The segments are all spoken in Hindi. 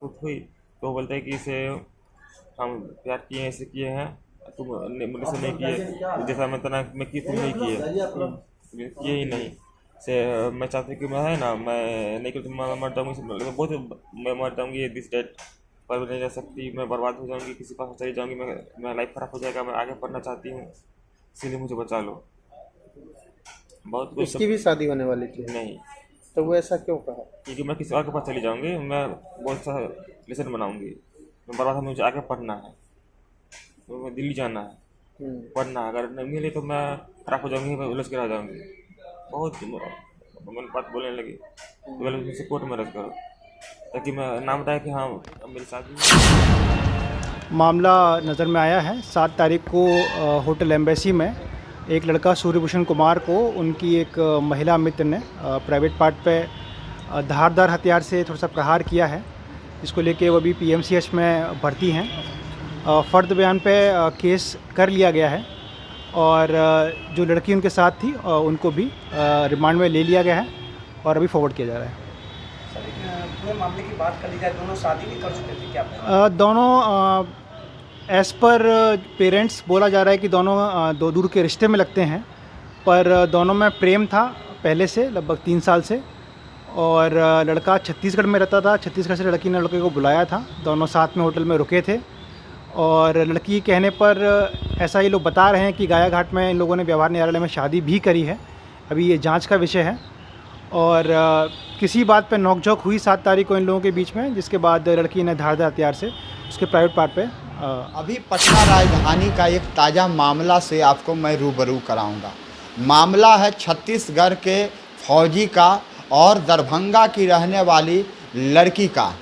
तो हुई तो बोलता है कि इसे हम प्यार किए हैं, ऐसे किए हैं, तुम मुझे से नहीं किए, जैसा मैं तना मैं की तुम नहीं किए, किए ही नहीं से। मैं चाहती हूँ कि मैं है ना, मैं नहीं कि तुम मर जाऊँगी, बहुत मैं मर जाऊँगी दिस डेट पर नहीं रह सकती, मैं बर्बाद हो जाऊँगी, किसी पास चली जाऊँगी, मैं लाइफ खराब हो जाएगा, मैं आगे पढ़ना चाहती हूँ, इसीलिए मुझे बचा लो। बहुत कुछ उसकी भी शादी होने वाली थी, नहीं, तो वो ऐसा क्यों कहा? क्योंकि मैं किसी और के पास चली जाऊँगी, मैं बहुत सा लेसन बनाऊँगी, मैं बर्बाद हूँ, मुझे आगे पढ़ना है, तो मैं दिल्ली जाना है, हम्म। पढ़ना है, अगर नहीं मिले तो मैं खराब हो जाऊँगी, मैं उलझ के रह जाऊँगी। बहुत मैंने बात बोलने लगी तो बोले मुझसे कोर्ट में रख करो, ताकि मैं नाम बताया कि हाँ अब मेरी शादी है। मामला नज़र में आया है 7 तारीख को होटल एम्बेसी में एक लड़का सूर्यभूषण कुमार को उनकी एक महिला मित्र ने प्राइवेट पार्ट पे धारदार हथियार से थोड़ा सा प्रहार किया है, जिसको लेके वो भी पीएमसीएच में भर्ती हैं। फ़र्द बयान पे केस कर लिया गया है और जो लड़की उनके साथ थी उनको भी रिमांड में ले लिया गया है और अभी फॉरवर्ड किया जा रहा है। पूरे मामले की बात कर ली जाए, दोनों शादी भी कर चुके थे क्या? दोनों एज़ पर पेरेंट्स बोला जा रहा है कि दोनों दो दूर के रिश्ते में लगते हैं, पर दोनों में प्रेम था पहले से लगभग 3 साल से। और लड़का छत्तीसगढ़ में रहता था, छत्तीसगढ़ से लड़की ने लड़के को बुलाया था, दोनों साथ में होटल में रुके थे और लड़की के कहने पर ऐसा ये लोग बता रहे हैं कि गाया घाट में इन लोगों ने व्यवहार न्यायालय में शादी भी करी है। अभी ये जांच का विषय है और किसी बात पे नोकझोंक हुई 7 तारीख को इन लोगों के बीच में, जिसके बाद लड़की ने धारदार हथियार से उसके प्राइवेट पार्ट पे अभी पटना राजधानी का एक ताज़ा मामला से आपको मैं रूबरू कराऊंगा। मामला है छत्तीसगढ़ के फौजी का और दरभंगा की रहने वाली लड़की का।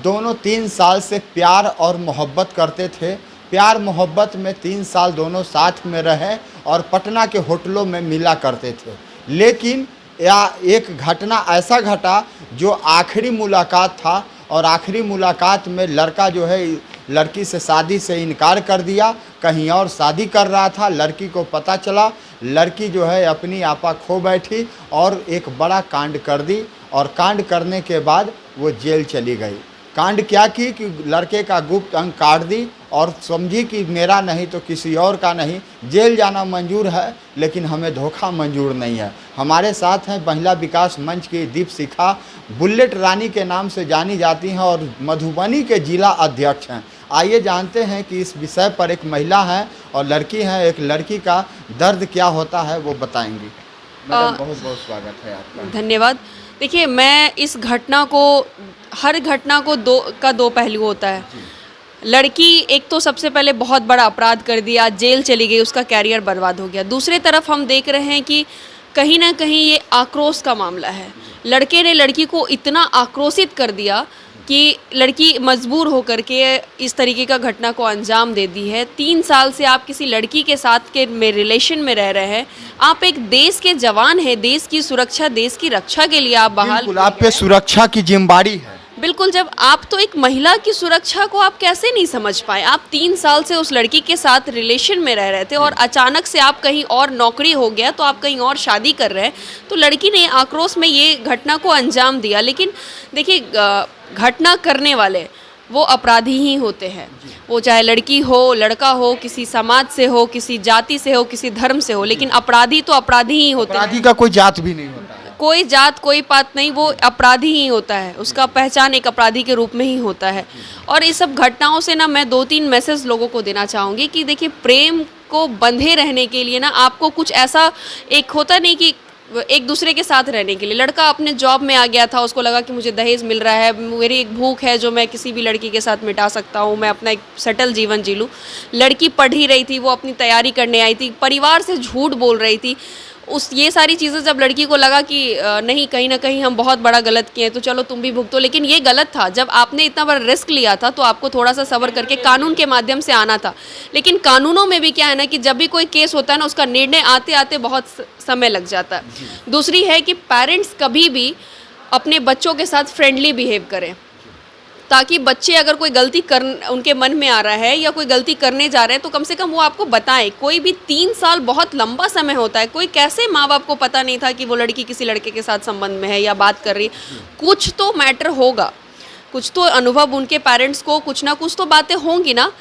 दोनों 3 साल से प्यार और मोहब्बत करते थे। प्यार मोहब्बत में 3 साल दोनों साथ में रहे और पटना के होटलों में मिला करते थे। लेकिन या एक घटना ऐसा घटा जो आखिरी मुलाकात था और आखिरी मुलाकात में लड़का जो है लड़की से शादी से इनकार कर दिया, कहीं और शादी कर रहा था। लड़की को पता चला, लड़की जो है अपनी आपा खो बैठी और एक बड़ा कांड कर दी और कांड करने के बाद वो जेल चली गई। कांड क्या की कि लड़के का गुप्त अंग काट दी और समझी कि मेरा नहीं तो किसी और का नहीं। जेल जाना मंजूर है लेकिन हमें धोखा मंजूर नहीं है। हमारे साथ हैं महिला विकास मंच की दीपशिखा, बुलेट रानी के नाम से जानी जाती हैं और मधुबनी के जिला अध्यक्ष हैं। आइए जानते हैं कि इस विषय पर एक महिला है और लड़की है, एक लड़की का दर्द क्या होता है वो बताएंगी। मैडम बहुत बहुत स्वागत है आपका। धन्यवाद। देखिए, मैं इस घटना को, हर घटना को दो पहलू होता है। लड़की एक तो सबसे पहले बहुत बड़ा अपराध कर दिया, जेल चली गई, उसका कैरियर बर्बाद हो गया। दूसरी तरफ हम देख रहे हैं कि कहीं ना कहीं ये आक्रोश का मामला है। लड़के ने लड़की को इतना आक्रोशित कर दिया कि लड़की मजबूर होकर के इस तरीके का घटना को अंजाम दे दी है। 3 साल से आप किसी लड़की के साथ के में रिलेशन में रह रहे हैं। आप एक देश के जवान हैं, देश की सुरक्षा, देश की रक्षा के लिए आप बहाल। आप पे सुरक्षा की जिम्मेदारी है। बिल्कुल, जब आप तो एक महिला की सुरक्षा को आप कैसे नहीं समझ पाए? आप 3 साल से उस लड़की के साथ रिलेशन में रह रहे थे और अचानक से आप कहीं और नौकरी हो गया तो आप कहीं और शादी कर रहे हैं, तो लड़की ने आक्रोश में ये घटना को अंजाम दिया। लेकिन देखिए, घटना करने वाले वो अपराधी ही होते हैं, वो चाहे लड़की हो, लड़का हो, किसी समाज से हो, किसी जाति से हो, किसी धर्म से हो, लेकिन अपराधी तो अपराधी ही होते हैं। अपराधी का कोई जात भी नहीं होता है, कोई जात कोई पात नहीं, वो अपराधी ही होता है, उसका पहचान एक अपराधी के रूप में ही होता है। और इस सब घटनाओं से ना मैं 2-3 मैसेज लोगों को देना चाहूँगी कि देखिए, प्रेम को बंधे रहने के लिए ना आपको कुछ ऐसा एक होता नहीं कि एक दूसरे के साथ रहने के लिए। लड़का अपने जॉब में आ गया था, उसको लगा कि मुझे दहेज मिल रहा है, मेरी एक भूख है जो मैं किसी भी लड़की के साथ मिटा सकता हूँ, मैं अपना एक सेटल जीवन जी लूँ। लड़की पढ़ ही रही थी, वो अपनी तैयारी करने आई थी, परिवार से झूठ बोल रही थी। ये सारी चीज़ें जब लड़की को लगा कि नहीं, कहीं ना कहीं हम बहुत बड़ा गलत किए हैं, तो चलो तुम भी भुगतो, लेकिन ये गलत था। जब आपने इतना बड़ा रिस्क लिया था तो आपको थोड़ा सा सब्र करके कानून के माध्यम से आना था। लेकिन कानूनों में भी क्या है ना कि जब भी कोई केस होता है ना, उसका निर्णय आते आते बहुत समय लग जाता है। दूसरी है कि पेरेंट्स कभी भी अपने बच्चों के साथ फ्रेंडली बिहेव करें, ताकि बच्चे अगर कोई गलती उनके मन में आ रहा है या कोई गलती करने जा रहे हैं तो कम से कम वो आपको बताएं। कोई भी 3 साल बहुत लंबा समय होता है। कोई कैसे माँ बाप को पता नहीं था कि वो लड़की किसी लड़के के साथ संबंध में है या बात कर रही है? कुछ तो मैटर होगा। कुछ तो अनुभव उनके पेरेंट्स को, कुछ ना कुछ तो बातें होंगी ना।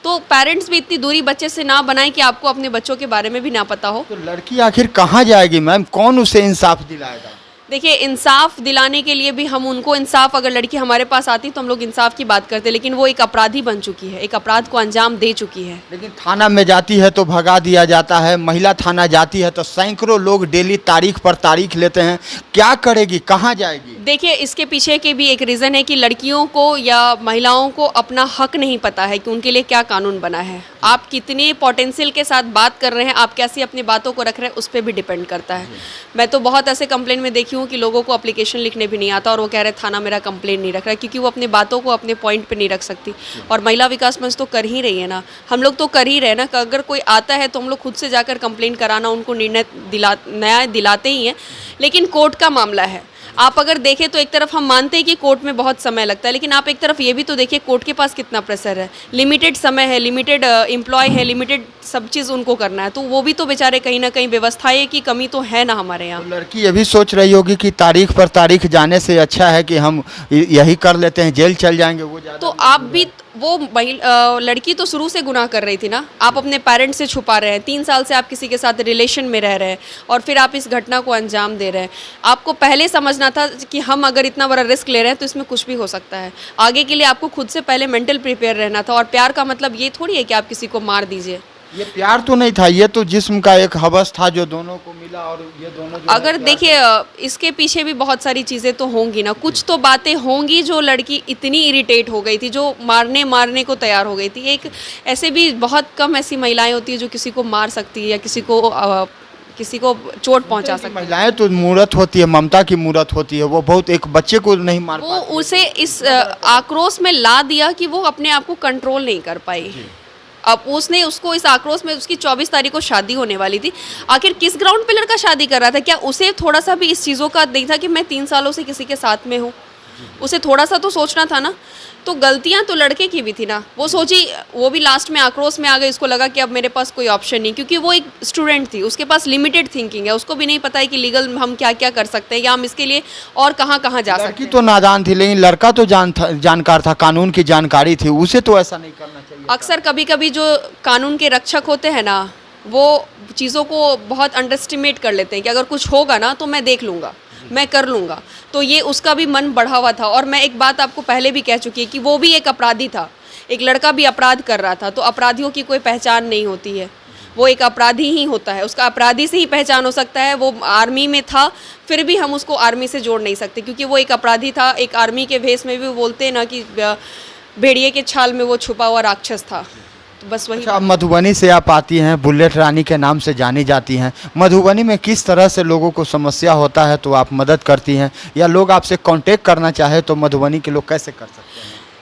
तो पेरेंट्स भी इतनी दूरी बच्चे से ना बनाएं कि आपको अपने बच्चों के बारे में भी ना पता हो। तो लड़की आखिर कहाँ जाएगी मैम, कौन उसे इंसाफ दिलाएगा? देखिए, इंसाफ दिलाने के लिए भी हम उनको इंसाफ, अगर लड़की हमारे पास आती तो हम लोग इंसाफ की बात करते, लेकिन वो एक अपराधी बन चुकी है, एक अपराध को अंजाम दे चुकी है। लेकिन थाना में जाती है तो भगा दिया जाता है, महिला थाना जाती है तो सैकड़ों लोग डेली तारीख पर तारीख लेते हैं। क्या करेगी, कहाँ जाएगी? देखिए, इसके पीछे के भी एक रीज़न है कि लड़कियों को या महिलाओं को अपना हक नहीं पता है कि उनके लिए क्या कानून बना है। आप कितने पोटेंशियल के साथ बात कर रहे हैं, आप कैसी अपनी बातों को रख रहे हैं, उस पर भी डिपेंड करता है। मैं तो बहुत ऐसे कंप्लेंट में देखी हूँ कि लोगों को एप्लीकेशन लिखने भी नहीं आता और वो कह रहे थाना मेरा कंप्लेंट नहीं रख रहा, क्योंकि वो अपनी बातों को अपने पॉइंट पे नहीं रख सकती। और महिला विकास मंच तो कर ही रही है ना, हम लोग तो कर ही रहे हैं ना कि अगर कोई आता है तो हम लोग खुद से जाकर कंप्लेंट कराना, उनको न्याय दिलाते ही हैं। लेकिन कोर्ट का मामला है, आप अगर देखें तो एक तरफ हम मानते हैं कि कोर्ट में बहुत समय लगता है, लेकिन आप एक तरफ ये भी तो देखिए कोर्ट के पास कितना प्रेशर है, लिमिटेड समय है, लिमिटेड एम्प्लॉय है, लिमिटेड सब चीज़ उनको करना है। तो वो भी तो बेचारे कहीं ना कहीं व्यवस्थाएं की कमी तो है ना हमारे यहाँ। तो लड़की ये भी सोच रही होगी कि तारीख पर तारीख जाने से अच्छा है कि हम यही कर लेते हैं, जेल चल जाएंगे, वो ज़्यादा। तो आप भी वो लड़की तो शुरू से गुनाह कर रही थी ना, आप अपने पेरेंट्स से छुपा रहे हैं, 3 साल से आप किसी के साथ रिलेशन में रह रहे हैं और फिर आप इस घटना को अंजाम दे रहे हैं। आपको पहले समझना था कि हम अगर इतना बड़ा रिस्क ले रहे हैं तो इसमें कुछ भी हो सकता है। आगे के लिए आपको खुद से पहले मेंटल प्रिपेयर रहना था। और प्यार का मतलब ये थोड़ी है कि आप किसी को मार दीजिए। ये प्यार तो नहीं था, ये तो जिस्म का एक हवस था जो दोनों को मिला। और ये दोनों जो अगर देखिए, इसके पीछे भी बहुत सारी चीज़ें तो होंगी ना, कुछ तो बातें होंगी जो लड़की इतनी इरिटेट हो गई थी, जो मारने को तैयार हो गई थी। एक ऐसे भी बहुत कम ऐसी महिलाएं होती है जो किसी को मार सकती है या किसी को चोट पहुंचा सकती है। महिलाएं तो मूर्त होती है, ममता की मूर्त होती है, वो बहुत एक बच्चे को नहीं मार वो पाती। उसे इस आक्रोश में ला दिया कि वो अपने आप को कंट्रोल नहीं कर पाई। अब उसने उसको इस आक्रोश में, उसकी 24 तारीख को शादी होने वाली थी, आखिर किस ग्राउंड पे लड़का शादी कर रहा था? क्या उसे थोड़ा सा भी इस चीज़ों का नहीं था कि मैं 3 सालों से किसी के साथ में हूँ? उसे थोड़ा सा तो सोचना था ना। तो गलतियां तो लड़के की भी थी ना। वो सोची, वो भी लास्ट में आक्रोश में आ गई, उसको लगा कि अब मेरे पास कोई ऑप्शन नहीं, क्योंकि वो एक स्टूडेंट थी, उसके पास लिमिटेड थिंकिंग है, उसको भी नहीं पता है कि लीगल हम क्या क्या कर सकते हैं या हम इसके लिए और कहाँ कहाँ जा सकते लड़की हैं। तो नादान थी, लेकिन लड़का तो जानकार था, कानून की जानकारी थी, उसे तो ऐसा नहीं करना चाहिए। अक्सर कभी कभी जो कानून के रक्षक होते हैं ना, वो चीज़ों को बहुत अंडरस्टिमेट कर लेते हैं कि अगर कुछ होगा ना तो मैं देख लूँगा, मैं कर लूँगा। तो ये उसका भी मन बढ़ा हुआ था। और मैं एक बात आपको पहले भी कह चुकी है कि वो भी एक अपराधी था, एक लड़का भी अपराध कर रहा था। तो अपराधियों की कोई पहचान नहीं होती है, वो एक अपराधी ही होता है, उसका अपराधी से ही पहचान हो सकता है। वो आर्मी में था, फिर भी हम उसको आर्मी से जोड़ नहीं सकते, क्योंकि वो एक अपराधी था। एक आर्मी के भेष में भी बोलते हैं ना कि भेड़िए के छाल में वो छुपा हुआ राक्षस था। तो बस वही। अच्छा, मधुबनी से आप आती हैं, बुलेट रानी के नाम से जानी जाती हैं। मधुबनी में किस तरह से लोगों को समस्या होता है तो आप मदद करती हैं, या लोग आपसे कांटेक्ट करना चाहे तो मधुबनी के लोग कैसे कर सकते हैं?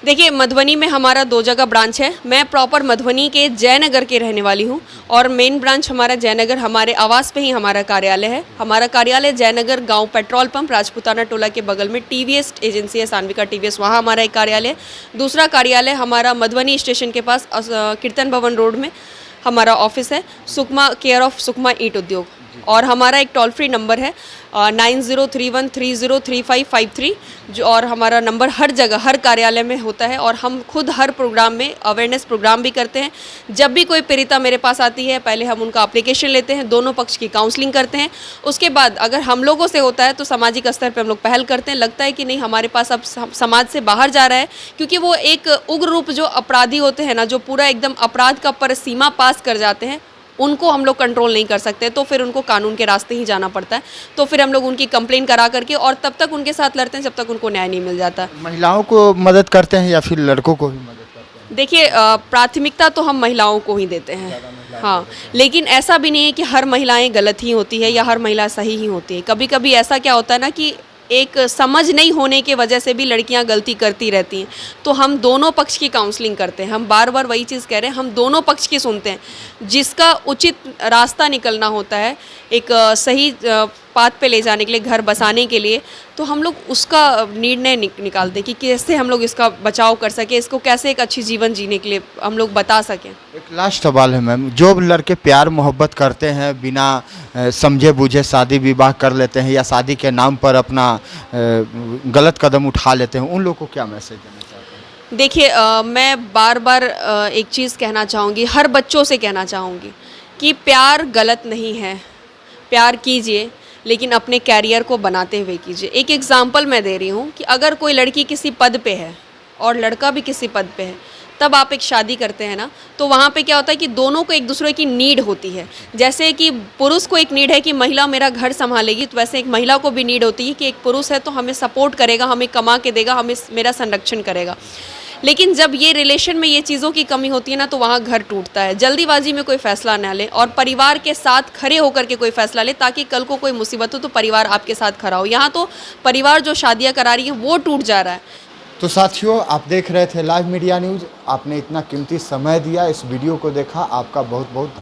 देखिए, मधुबनी में हमारा 2 जगह ब्रांच है। मैं प्रॉपर मधुबनी के जयनगर के रहने वाली हूँ और मेन ब्रांच हमारा जयनगर, हमारे आवास पे ही हमारा कार्यालय है। हमारा कार्यालय जयनगर गांव पेट्रोल पंप राजपुताना टोला के बगल में टीवीएस एजेंसी है, सान्विका टीवीएस, वहाँ हमारा एक कार्यालय है। दूसरा कार्यालय हमारा मधुबनी स्टेशन के पास कीर्तन भवन रोड में हमारा ऑफिस है, सुकमा केयर ऑफ सुकमा ईंट उद्योग। और हमारा एक टोल फ्री नंबर है 9031303553 जो, और हमारा नंबर हर जगह हर कार्यालय में होता है। और हम खुद हर प्रोग्राम में अवेयरनेस प्रोग्राम भी करते हैं। जब भी कोई पीड़िता मेरे पास आती है, पहले हम उनका एप्लीकेशन लेते हैं, दोनों पक्ष की काउंसलिंग करते हैं। उसके बाद अगर हम लोगों से होता है तो सामाजिक स्तर पर हम लोग पहल करते हैं। लगता है कि नहीं, हमारे पास अब समाज से बाहर जा रहा है, क्योंकि वो एक उग्र रूप जो अपराधी होते हैं ना, जो पूरा एकदम अपराध का पर सीमा पास कर जाते हैं, उनको हम लोग कंट्रोल नहीं कर सकते। तो फिर उनको कानून के रास्ते ही जाना पड़ता है। तो फिर हम लोग उनकी कंप्लेंट करा करके और तब तक उनके साथ लड़ते हैं जब तक उनको न्याय नहीं मिल जाता। महिलाओं को मदद करते हैं या फिर लड़कों को भी मदद करते हैं? देखिए, प्राथमिकता तो हम महिलाओं को ही देते हैं, हाँ। लेकिन ऐसा भी नहीं है कि हर महिलाएं गलत ही होती है या हर महिला सही ही होती है। कभी कभी ऐसा क्या होता है ना कि एक समझ नहीं होने की वजह से भी लड़कियां गलती करती रहती हैं। तो हम दोनों पक्ष की काउंसलिंग करते हैं। हम बार बार वही चीज़ कह रहे हैं, हम दोनों पक्ष की सुनते हैं। जिसका उचित रास्ता निकलना होता है, एक सही पाथ पे ले जाने के लिए, घर बसाने के लिए, तो हम लोग उसका निर्णय निकालते कि कैसे हम लोग इसका बचाव कर सके, इसको कैसे एक अच्छी जीवन जीने के लिए हम लोग बता सकें। एक लास्ट सवाल है मैम, जो लड़के प्यार मोहब्बत करते हैं बिना समझे बूझे शादी विवाह कर लेते हैं या शादी के नाम पर अपना गलत कदम उठा लेते हैं, उन लोगों को क्या मैसेज देना चाहते हैं? देखिए मैं बार बार एक चीज़ कहना चाहूँगी, हर बच्चों से कहना चाहूँगी कि प्यार गलत नहीं है, प्यार कीजिए लेकिन अपने कैरियर को बनाते हुए कीजिए। एक एग्जांपल मैं दे रही हूँ कि अगर कोई लड़की किसी पद पे है और लड़का भी किसी पद पे है, तब आप एक शादी करते हैं ना, तो वहाँ पे क्या होता है कि दोनों को एक दूसरे की नीड होती है। जैसे कि पुरुष को एक नीड है कि महिला मेरा घर संभालेगी, तो वैसे एक महिला को भी नीड होती है कि एक पुरुष है तो हमें सपोर्ट करेगा, हमें कमा के देगा, हमें मेरा संरक्षण करेगा। लेकिन जब ये रिलेशन में ये चीज़ों की कमी होती है ना, तो वहाँ घर टूटता है। जल्दीबाजी में कोई फैसला ना ले और परिवार के साथ खड़े होकर के कोई फैसला ले, ताकि कल को कोई मुसीबत हो तो परिवार आपके साथ खड़ा हो। यहाँ तो परिवार जो शादियाँ करा रही है वो टूट जा रहा है। तो साथियों, आप देख रहे थे लाइव मीडिया न्यूज़, आपने इतना कीमती समय दिया, इस वीडियो को देखा, आपका बहुत बहुत